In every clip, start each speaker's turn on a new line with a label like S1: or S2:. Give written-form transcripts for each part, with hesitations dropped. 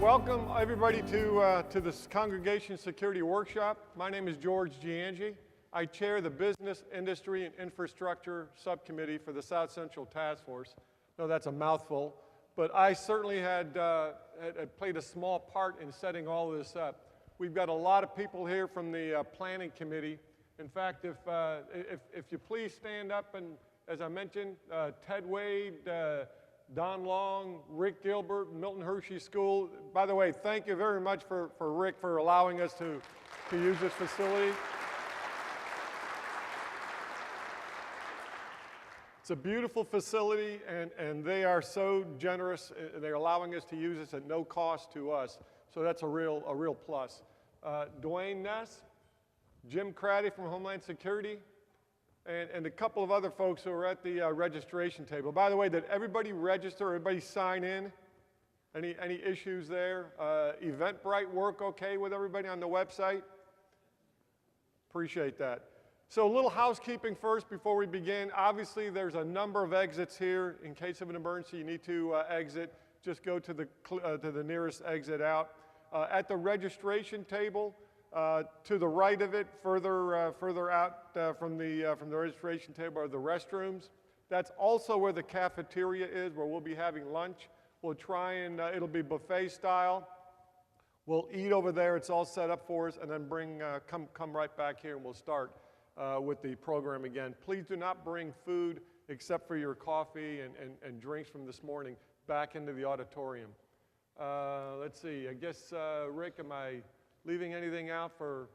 S1: Welcome everybody to this Congregation Security Workshop. My name is George Giangi. I chair the Business, Industry, and Infrastructure Subcommittee for the South Central Task Force. No, that's a mouthful, but I certainly had played a small part in setting all of this up. We've got a lot of people here from the Planning Committee. In fact, if you please stand up, and as I mentioned, Ted Wade, Don Long, Rick Gilbert, Milton Hershey School. By the way, thank you very much for Rick for allowing us to use this facility. It's a beautiful facility, and they are so generous. They're allowing us to use this at no cost to us, so that's a real plus. Dwayne Ness, Jim Cratty from Homeland Security, and a couple of other folks who are at the registration table. By the way, did everybody register? Everybody sign in? Any issues there? Eventbrite work okay with everybody on the website? Appreciate that. So a little housekeeping first before we begin. Obviously, there's a number of exits here. In case of an emergency, you need to exit. Just go to the nearest exit out. At the registration table, to the right of it, further out from the registration table, are the restrooms. That's also where the cafeteria is, where we'll be having lunch. We'll try and it'll be buffet style. We'll eat over there. It's all set up for us, and then come right back here, and we'll start with the program again. Please do not bring food except for your coffee and drinks from this morning back into the auditorium. Let's see. I guess Rick, am I leaving anything out for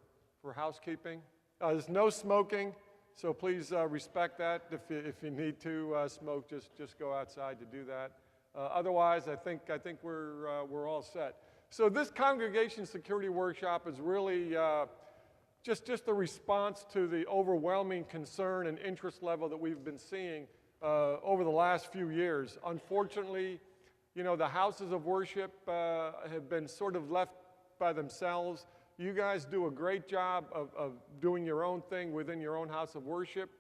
S1: housekeeping? There's no smoking, so please respect that. If you need to smoke, just go outside to do that. Otherwise, I think we're all set. So this Congregation Security Workshop is really just a response to the overwhelming concern and interest level that we've been seeing over the last few years. Unfortunately, you know, the houses of worship have been sort of left by themselves. You guys do a great job of doing your own thing within your own house of worship.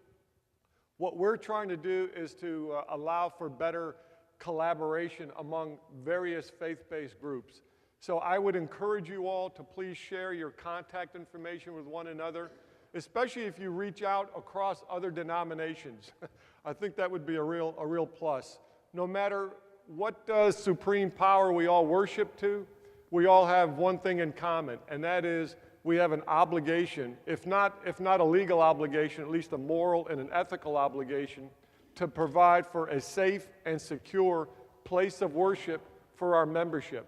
S1: What we're trying to do is to allow for better collaboration among various faith-based groups. So I would encourage you all to please share your contact information with one another, especially if you reach out across other denominations. I think that would be a real plus. No matter what supreme power we all worship to, we all have one thing in common, and that is we have an obligation, if not a legal obligation, at least a moral and an ethical obligation, to provide for a safe and secure place of worship for our membership.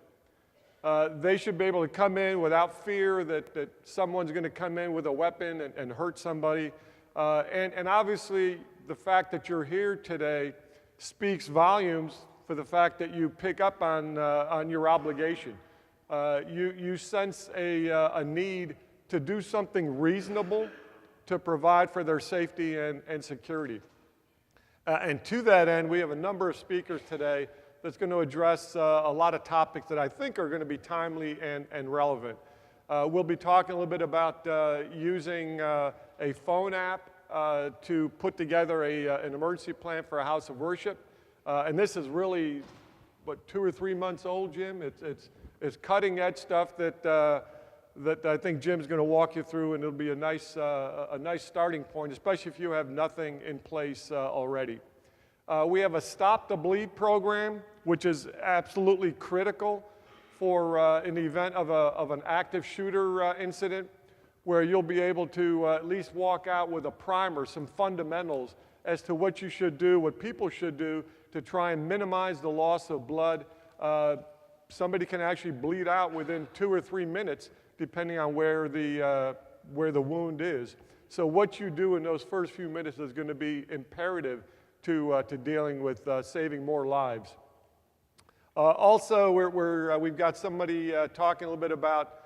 S1: They should be able to come in without fear that someone's going to come in with a weapon and hurt somebody. And obviously, the fact that you're here today speaks volumes for the fact that you pick up on your obligation. You sense a need to do something reasonable to provide for their safety and security. And to that end, we have a number of speakers today that's going to address a lot of topics that I think are going to be timely and relevant. We'll be talking a little bit about using a phone app to put together an emergency plan for a house of worship. And this is really, 2 or 3 months old, Jim? It's cutting edge stuff that I think Jim's going to walk you through, and it'll be a nice starting point, especially if you have nothing in place already. We have a Stop the Bleed program, which is absolutely critical for in the event of an active shooter incident, where you'll be able to at least walk out with a primer, some fundamentals as to what you should do, what people should do to try and minimize the loss of blood. Somebody can actually bleed out within 2 or 3 minutes, depending on where the wound is. So what you do in those first few minutes is going to be imperative to dealing with saving more lives. Also, we've got somebody talking a little bit about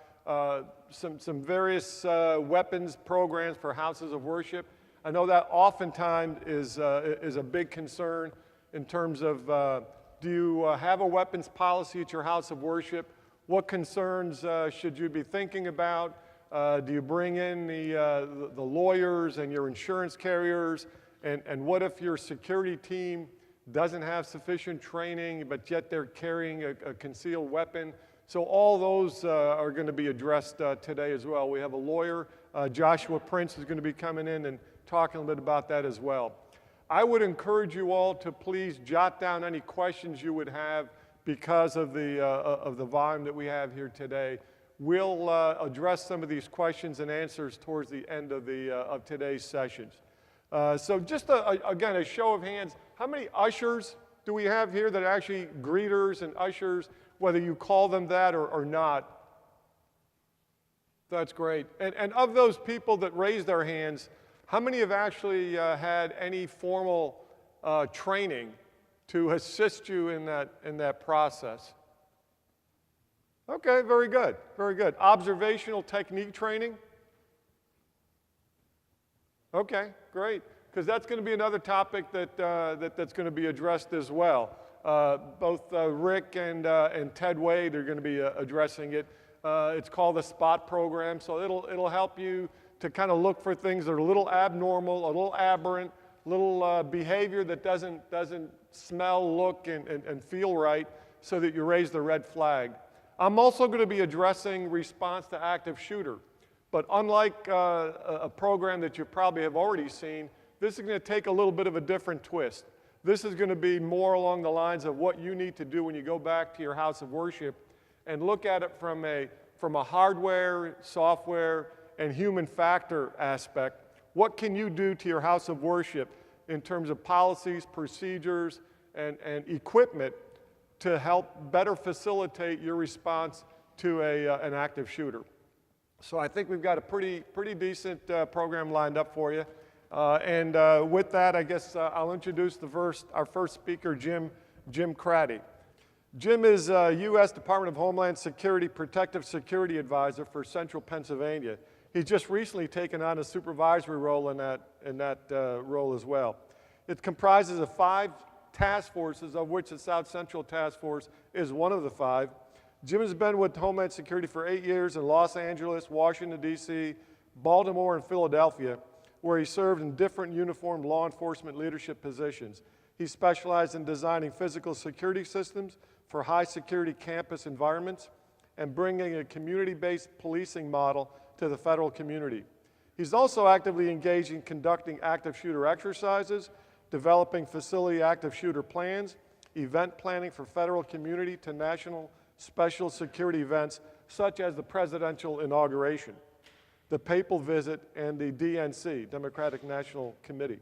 S1: some various weapons programs for houses of worship. I know that oftentimes is a big concern in terms of do you have a weapons policy at your house of worship? What concerns should you be thinking about? Do you bring in the lawyers and your insurance carriers? And what if your security team doesn't have sufficient training, but yet they're carrying a concealed weapon? So all those are going to be addressed today as well. We have a lawyer, Joshua Prince, who's going to be coming in and talking a little bit about that as well. I would encourage you all to please jot down any questions you would have because of the volume that we have here today. We'll address some of these questions and answers towards the end of today's sessions. So just, again, a show of hands, how many ushers do we have here that are actually greeters and ushers, whether you call them that or not? That's great. And of those people that raised their hands, how many have actually had any formal training to assist you in that process? Okay, very good, very good. Observational technique training? Okay, great, because that's going to be another topic that's going to be addressed as well. Both Rick and Ted Wade are going to be addressing it. It's called the SPOT program, so it'll help you to kind of look for things that are a little abnormal, a little aberrant, little behavior that doesn't smell, look, and feel right, so that you raise the red flag. I'm also going to be addressing response to active shooter. But unlike a program that you probably have already seen, this is going to take a little bit of a different twist. This is going to be more along the lines of what you need to do when you go back to your house of worship and look at it from a hardware, software, and human factor aspect. What can you do to your house of worship in terms of policies, procedures, and equipment to help better facilitate your response to an active shooter? So I think we've got a pretty decent program lined up for you. With that, I guess I'll introduce our first speaker, Jim Cratty. Jim is U.S. Department of Homeland Security Protective Security Advisor for Central Pennsylvania. He's just recently taken on a supervisory role in that role as well. It comprises of 5 task forces, of which the South Central Task Force is one of the 5. Jim has been with Homeland Security for 8 years in Los Angeles, Washington, D.C., Baltimore, and Philadelphia, where he served in different uniformed law enforcement leadership positions. He specialized in designing physical security systems for high-security campus environments and bringing a community-based policing model to the federal community. He's also actively engaged in conducting active shooter exercises, developing facility active shooter plans, event planning for federal community to national special security events such as the presidential inauguration, the papal visit, and the DNC, Democratic National Committee.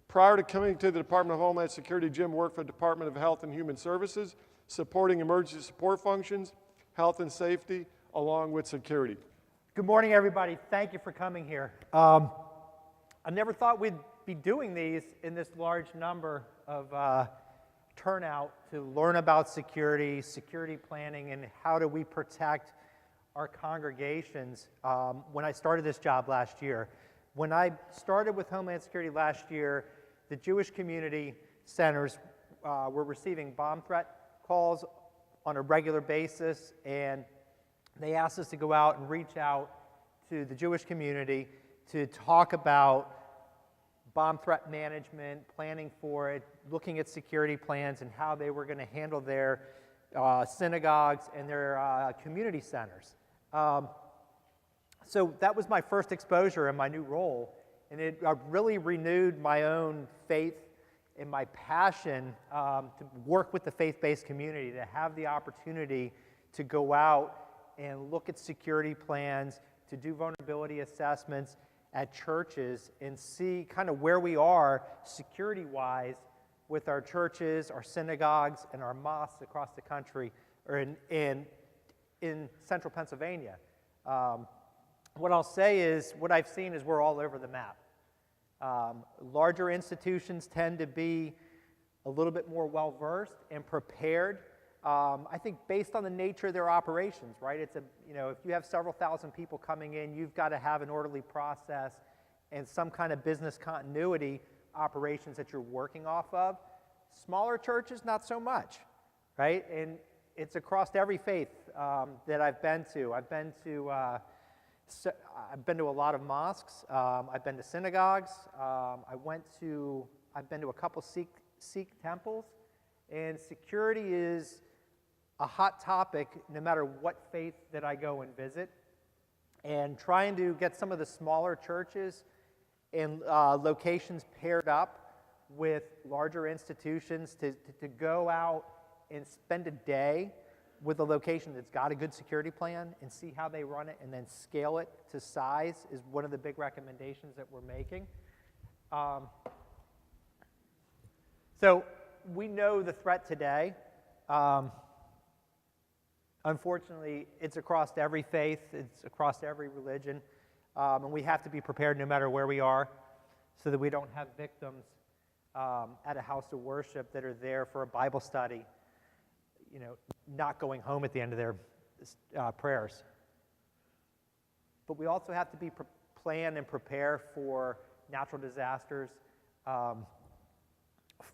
S1: Prior to coming to the Department of Homeland Security, Jim worked for the Department of Health and Human Services, supporting emergency support functions, health and safety, along with security.
S2: Good morning, everybody. Thank you for coming here. I never thought we'd be doing these in this large number of turnout to learn about security planning, and how do we protect our congregations. When I started this job last year, when I started with Homeland Security last year, the Jewish community centers were receiving bomb threat calls on a regular basis, and they asked us to go out and reach out to the Jewish community to talk about bomb threat management, planning for it, looking at security plans and how they were going to handle their synagogues and their community centers. So that was my first exposure in my new role, and it really renewed my own faith and my passion to work with the faith-based community, to have the opportunity to go out and look at security plans, to do vulnerability assessments at churches and see kind of where we are security-wise with our churches, our synagogues, and our mosques across the country, or in central Pennsylvania. What I'll say is, what I've seen is we're all over the map. Larger institutions tend to be a little bit more well-versed and prepared. I think based on the nature of their operations, right? If you have several thousand people coming in, you've got to have an orderly process and some kind of business continuity operations that you're working off of. Smaller churches, not so much, right? And it's across every faith that I've been to. I've been to a lot of mosques. I've been to synagogues. I've been to a couple Sikh temples, and security is a hot topic no matter what faith that I go and visit, and trying to get some of the smaller churches and locations paired up with larger institutions to go out and spend a day with a location that's got a good security plan and see how they run it and then scale it to size is one of the big recommendations that we're making. So we know the threat today. Unfortunately, it's across every faith, it's across every religion, and we have to be prepared no matter where we are so that we don't have victims at a house of worship that are there for a Bible study, not going home at the end of their prayers. But we also have to be plan and prepare for natural disasters,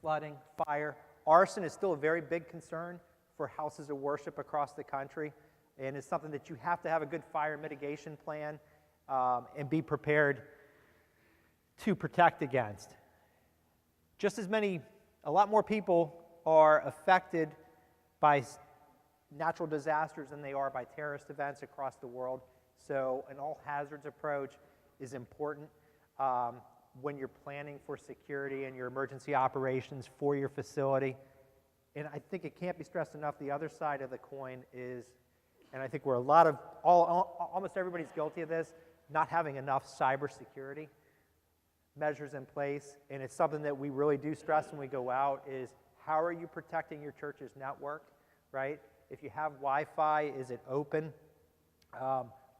S2: flooding, fire. Arson is still a very big concern for houses of worship across the country, and it's something that you have to have a good fire mitigation plan and be prepared to protect against. Just as a lot more people are affected by natural disasters than they are by terrorist events across the world, so an all-hazards approach is important when you're planning for security and your emergency operations for your facility. And I think it can't be stressed enough, the other side of the coin is, and I think we're almost everybody's guilty of this, not having enough cybersecurity measures in place. And it's something that we really do stress when we go out is how are you protecting your church's network, right? If you have Wi-Fi, is it open?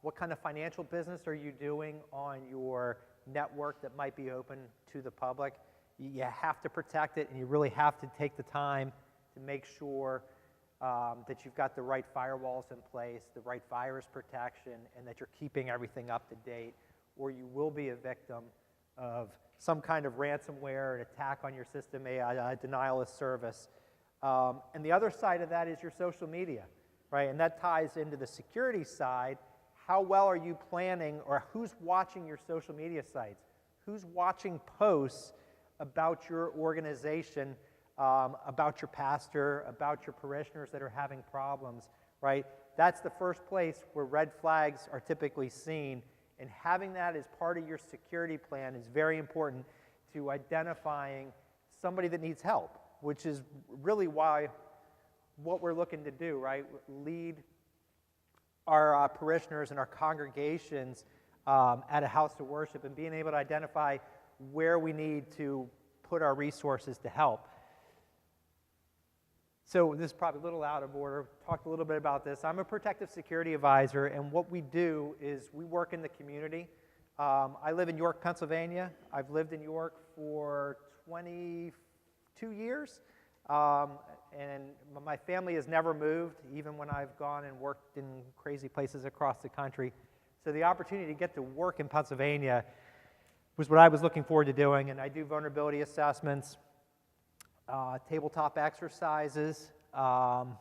S2: What kind of financial business are you doing on your network that might be open to the public? You have to protect it, and you really have to take the time to make sure that you've got the right firewalls in place, the right virus protection, and that you're keeping everything up to date, or you will be a victim of some kind of ransomware, an attack on your system, a denial of service. And the other side of that is your social media, right? And that ties into the security side. How well are you planning, or who's watching your social media sites? Who's watching posts about your organization, about your pastor, about your parishioners that are having problems, right? That's the first place where red flags are typically seen, and having that as part of your security plan is very important to identifying somebody that needs help, which is really why what we're looking to do, right? Lead our parishioners and our congregations at a house of worship and being able to identify where we need to put our resources to help. So this is probably a little out of order. Talked a little bit about this. I'm a protective security advisor, and what we do is we work in the community. I live in York, Pennsylvania. I've lived in York for 22 years, and my family has never moved, even when I've gone and worked in crazy places across the country. So the opportunity to get to work in Pennsylvania was what I was looking forward to doing, and I do vulnerability assessments, tabletop exercises, and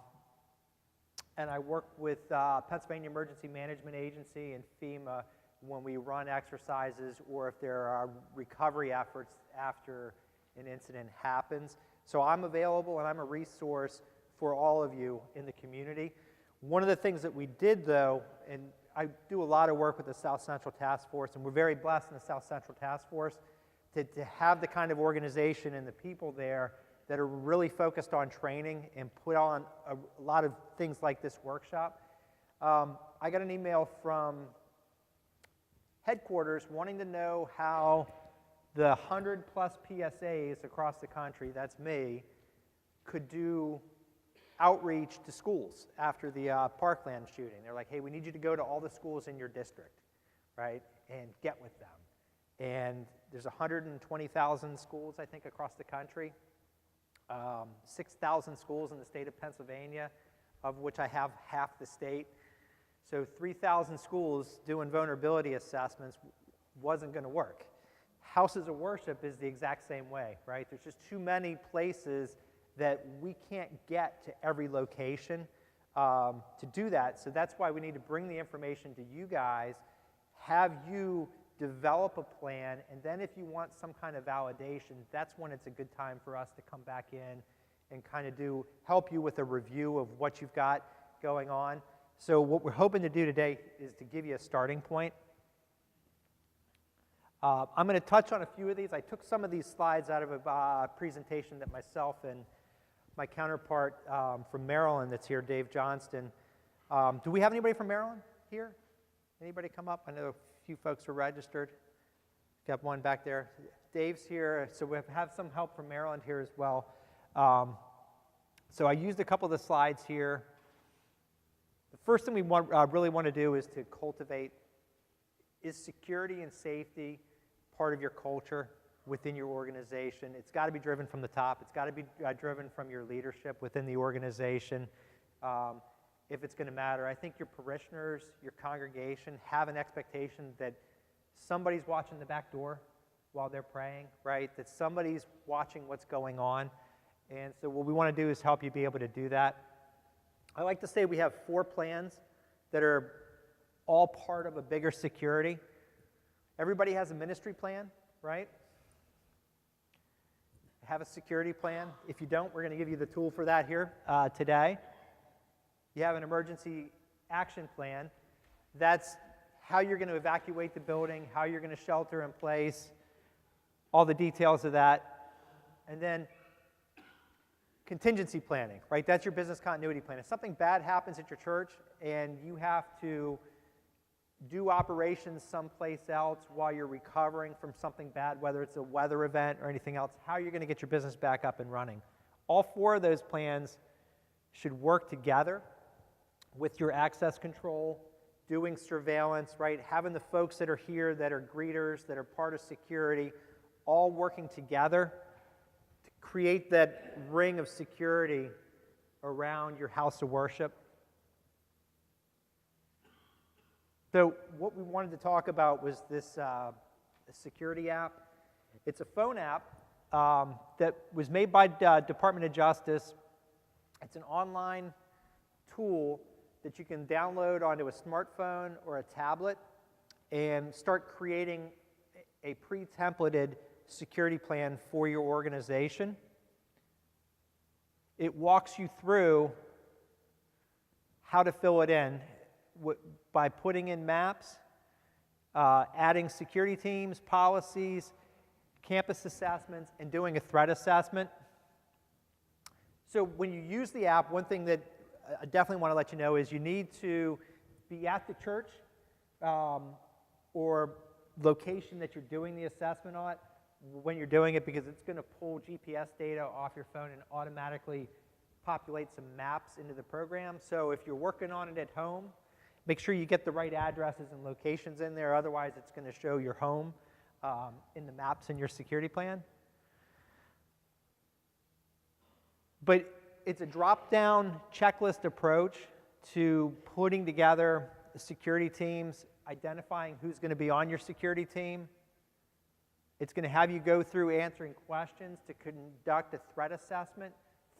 S2: I work with Pennsylvania Emergency Management Agency and FEMA when we run exercises or if there are recovery efforts after an incident happens. So I'm available and I'm a resource for all of you in the community. One of the things that we did, though, and I do a lot of work with the South Central Task Force, and we're very blessed in the South Central Task Force to have the kind of organization and the people there that are really focused on training and put on a lot of things like this workshop. I got an email from headquarters wanting to know how the 100+ PSAs across the country, that's me, could do outreach to schools after the Parkland shooting. They're like, hey, we need you to go to all the schools in your district, right, and get with them. And there's 120,000 schools, I think, across the country. 6,000 schools in the state of Pennsylvania, of which I have half the state. So 3,000 schools doing vulnerability assessments wasn't going to work. Houses of worship is the exact same way, right? There's just too many places that we can't get to every location to do that. So that's why we need to bring the information to you guys, have you develop a plan, and then if you want some kind of validation, that's when it's a good time for us to come back in and kind of help you with a review of what you've got going on. So what we're hoping to do today is to give you a starting point. I'm going to touch on a few of these. I took some of these slides out of a presentation that myself and my counterpart from Maryland that's here, Dave Johnston. Do we have anybody from Maryland here? Anybody come up? I know a few folks are registered. Got one back there. Dave's here, so we have some help from Maryland here as well. So I used a couple of the slides here. The first thing we really want to do is to cultivate, is security and safety part of your culture within your organization? It's got to be driven from the top. It's got to be driven from your leadership within the organization. If it's going to matter, I think your parishioners, your congregation have an expectation that somebody's watching the back door while they're praying, right? That somebody's watching what's going on. And so what we want to do is help you be able to do that. I like to say we have 4 plans that are all part of a bigger security. Everybody has a ministry plan, right? Have a security plan. If you don't, we're going to give you the tool for that here today. You have an emergency action plan. That's how you're going to evacuate the building, how you're going to shelter in place, all the details of that. And then contingency planning, right? That's your business continuity plan. If something bad happens at your church and you have to do operations someplace else while you're recovering from something bad, whether it's a weather event or anything else, how you're going to get your business back up and running. All 4 of those plans should work together with your access control, doing surveillance, right? Having the folks that are here that are greeters, that are part of security, all working together to create that ring of security around your house of worship. So what we wanted to talk about was this security app. It's a phone app that was made by Department of Justice. It's an online tool that you can download onto a smartphone or a tablet and start creating a pre-templated security plan for your organization. It walks you through how to fill it in by putting in maps, adding security teams, policies, campus assessments, and doing a threat assessment. So when you use the app, one thing that I definitely want to let you know is you need to be at the church or location that you're doing the assessment on when you're doing it, because it's going to pull GPS data off your phone and automatically populate some maps into the program. So if you're working on it at home, make sure you get the right addresses and locations in there. Otherwise, it's going to show your home in the maps in your security plan. But it's a drop-down checklist approach to putting together security teams, identifying who's going to be on your security team. It's going to have you go through answering questions to conduct a threat assessment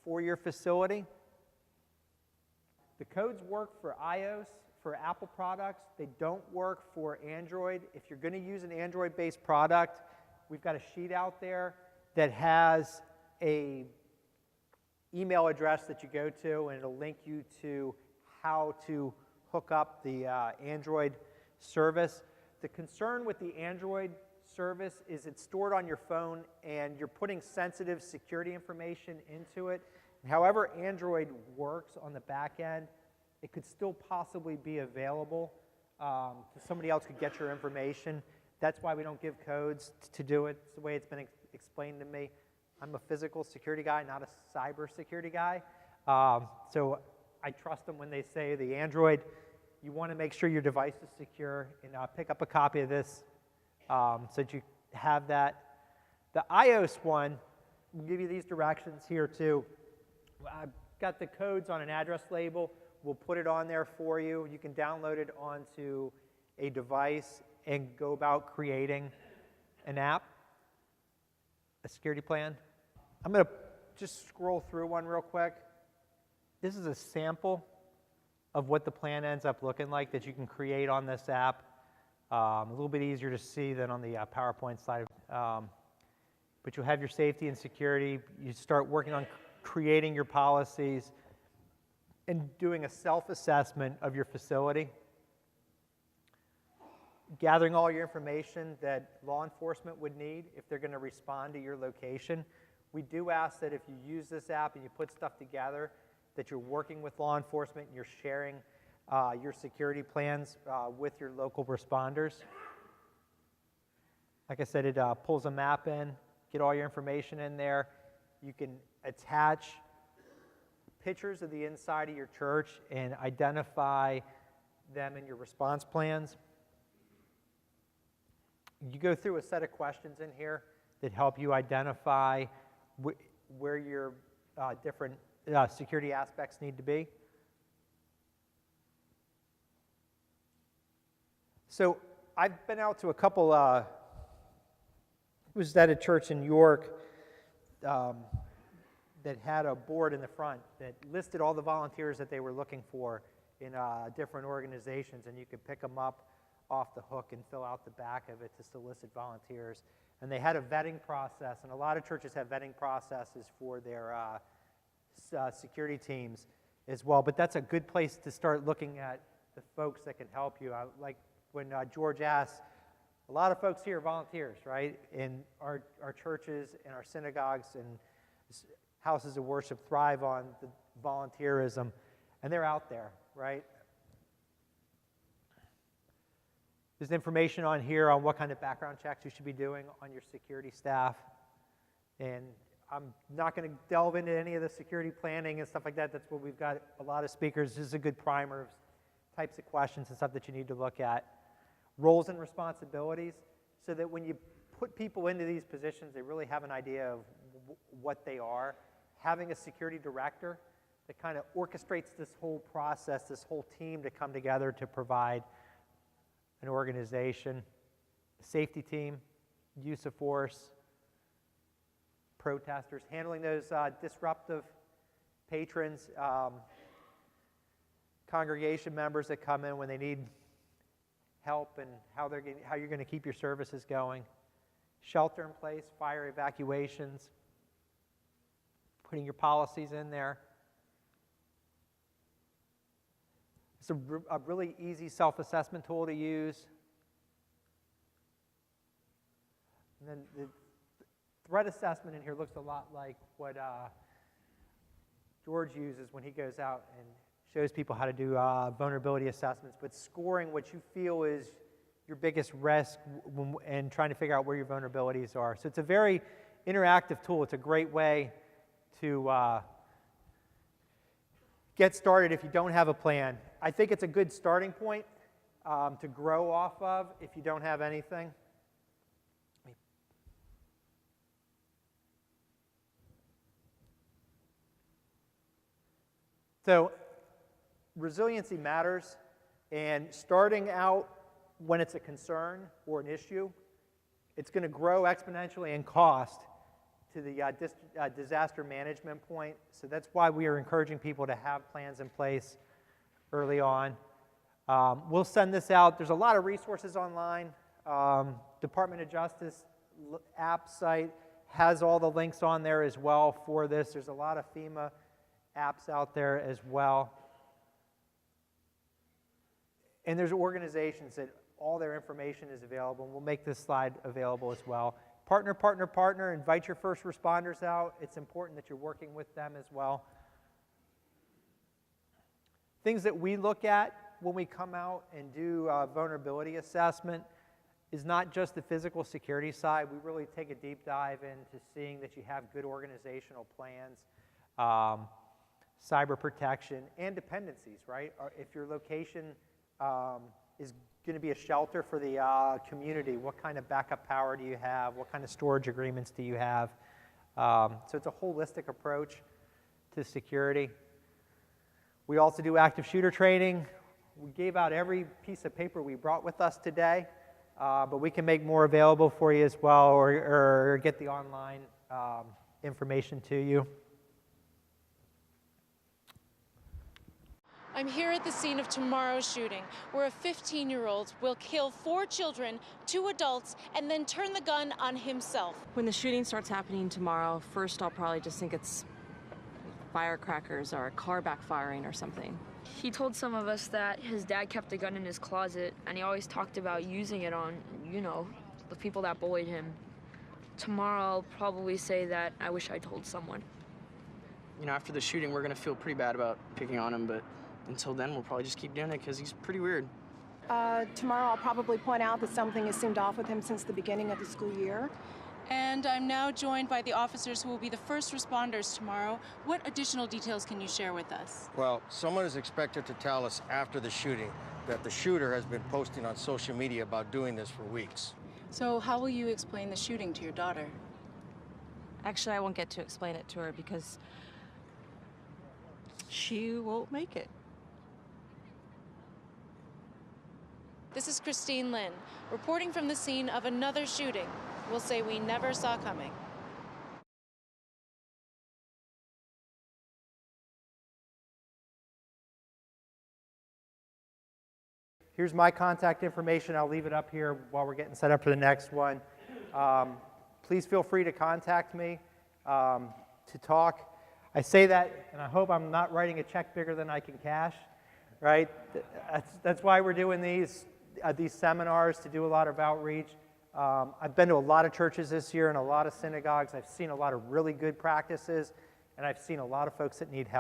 S2: for your facility. The codes work for iOS, for Apple products. They don't work for Android. If you're going to use an Android-based product, we've got a sheet out there that has a email address that you go to, and it'll link you to how to hook up the Android service. The concern with the Android service is it's stored on your phone and you're putting sensitive security information into it. However Android works on the back end, it could still possibly be available. So somebody else could get your information. That's why we don't give codes to do it. It's the way it's been explained to me. I'm a physical security guy, not a cyber security guy. So I trust them when they say the Android, you want to make sure your device is secure, and pick up a copy of this so that you have that. The iOS one will give you these directions here too. I've got the codes on an address label. We'll put it on there for you. You can download it onto a device and go about creating an app, a security plan. I'm going to just scroll through one real quick. This is a sample of what the plan ends up looking like that you can create on this app. A little bit easier to see than on the PowerPoint slide. But you'll have your safety and security. You start working on creating your policies, and doing a self-assessment of your facility. Gathering all your information that law enforcement would need if they're going to respond to your location. We do ask that if you use this app and you put stuff together, that you're working with law enforcement and you're sharing your security plans with your local responders. Like I said, it pulls a map in, get all your information in there. You can attach pictures of the inside of your church and identify them in your response plans. You go through a set of questions in here that help you identify where your different security aspects need to be. So I've been out to a couple, was at a church in York that had a board in the front that listed all the volunteers that they were looking for in different organizations, and you could pick them up off the hook and fill out the back of it to solicit volunteers. And they had a vetting process, and a lot of churches have vetting processes for their security teams as well. But that's a good place to start looking at the folks that can help you. Like when George asked, a lot of folks here are volunteers, right? In our churches and our synagogues and houses of worship thrive on the volunteerism, and they're out there, right? There's information on here on what kind of background checks you should be doing on your security staff. And I'm not going to delve into any of the security planning and stuff like that. That's what we've got a lot of speakers. This is a good primer of types of questions and stuff that you need to look at. Roles and responsibilities, so that when you put people into these positions, they really have an idea of what they are. Having a security director that kind of orchestrates this whole process, this whole team to come together to provide an organization, a safety team, use of force, protesters, handling those disruptive patrons, congregation members that come in when they need help, and how you're going to keep your services going, shelter in place, fire evacuations, putting your policies in there. It's a really easy self-assessment tool to use. And then the threat assessment in here looks a lot like what George uses when he goes out and shows people how to do vulnerability assessments, but scoring what you feel is your biggest risk and trying to figure out where your vulnerabilities are. So it's a very interactive tool. It's a great way to get started if you don't have a plan. I think it's a good starting point to grow off of if you don't have anything. So resiliency matters, and starting out when it's a concern or an issue, it's going to grow exponentially in cost to the disaster management point. So that's why we are encouraging people to have plans in place early on. We'll send this out. There's a lot of resources online. Department of Justice app site has all the links on there as well for this. There's a lot of FEMA apps out there as well. And there's organizations that all their information is available, and we'll make this slide available as well. Partner, partner, partner. Invite your first responders out. It's important that you're working with them as well. Things that we look at when we come out and do vulnerability assessment is not just the physical security side. We really take a deep dive into seeing that you have good organizational plans, cyber protection, and dependencies, right? If your location is going to be a shelter for the community, what kind of backup power do you have? What kind of storage agreements do you have? So it's a holistic approach to security. We also do active shooter training. We gave out every piece of paper we brought with us today, but we can make more available for you as well, or get the online information to you.
S3: I'm here at the scene of tomorrow's shooting, where a 15-year-old will kill 4 children, 2 adults, and then turn the gun on himself.
S4: When the shooting starts happening tomorrow, first I'll probably just think it's firecrackers or a car backfiring or something.
S5: He told some of us that his dad kept a gun in his closet, and he always talked about using it on, you know, the people that bullied him. Tomorrow I'll probably say that I wish I told someone.
S6: You know, after the shooting, we're gonna feel pretty bad about picking on him, but until then, we'll probably just keep doing it because he's pretty weird.
S7: Tomorrow I'll probably point out that something has seemed off with him since the beginning of the school year.
S3: And I'm now joined by the officers who will be the first responders tomorrow. What additional details can you share with us?
S8: Well, someone is expected to tell us after the shooting that the shooter has been posting on social media about doing this for weeks.
S3: So how will you explain the shooting to your daughter?
S4: Actually, I won't get to explain it to her because she won't make it.
S3: This is Christine Lynn, reporting from the scene of another shooting we'll say we never saw coming.
S2: Here's my contact information. I'll leave it up here while we're getting set up for the next one. Please feel free to contact me to talk. I say that, and I hope I'm not writing a check bigger than I can cash, right? That's why we're doing these seminars, to do a lot of outreach. I've been to a lot of churches this year and a lot of synagogues. I've seen a lot of really good practices, and I've seen a lot of folks that need help.